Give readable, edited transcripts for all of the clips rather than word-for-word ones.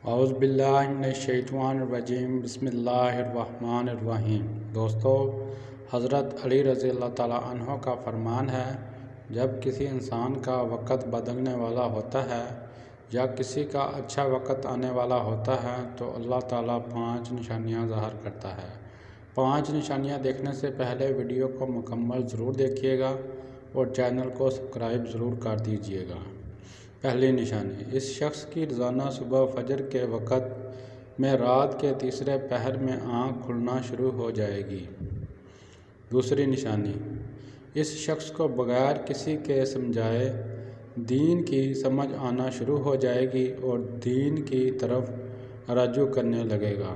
اعوذ باللہ من الشیطان الرجیم بسم اللہ الرحمن الرحیم۔ دوستو، حضرت علی رضی اللہ تعالیٰ عنہ کا فرمان ہے، جب کسی انسان کا وقت بدلنے والا ہوتا ہے یا کسی کا اچھا وقت آنے والا ہوتا ہے تو اللہ تعالیٰ 5 نشانیاں ظاہر کرتا ہے۔ 5 نشانیاں دیکھنے سے پہلے ویڈیو کو مکمل ضرور دیکھیے گا اور چینل کو سبسکرائب ضرور کر دیجیے گا۔ پہلی نشانی، اس شخص کی روزانہ صبح فجر کے وقت میں رات کے تیسرے پہر میں آنکھ کھلنا شروع ہو جائے گی۔ دوسری نشانی، اس شخص کو بغیر کسی کے سمجھائے دین کی سمجھ آنا شروع ہو جائے گی اور دین کی طرف رجوع کرنے لگے گا۔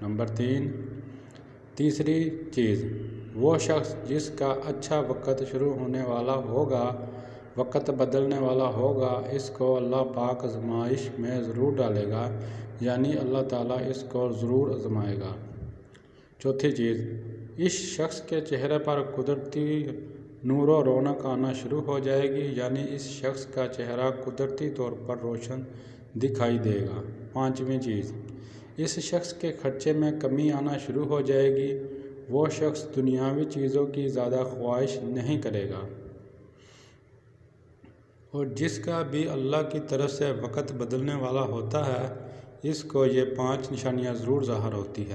نمبر 3، تیسری چیز، وہ شخص جس کا اچھا وقت شروع ہونے والا ہوگا، وقت بدلنے والا ہوگا، اس کو اللہ پاک آزمائش میں ضرور ڈالے گا، یعنی اللہ تعالیٰ اس کو ضرور آزمائے گا۔ چوتھی چیز، اس شخص کے چہرے پر قدرتی نور و رونق آنا شروع ہو جائے گی، یعنی اس شخص کا چہرہ قدرتی طور پر روشن دکھائی دے گا۔ پانچویں چیز، اس شخص کے خرچے میں کمی آنا شروع ہو جائے گی، وہ شخص دنیاوی چیزوں کی زیادہ خواہش نہیں کرے گا۔ اور جس کا بھی اللہ کی طرف سے وقت بدلنے والا ہوتا ہے، اس کو یہ 5 نشانیاں ضرور ظاہر ہوتی ہے۔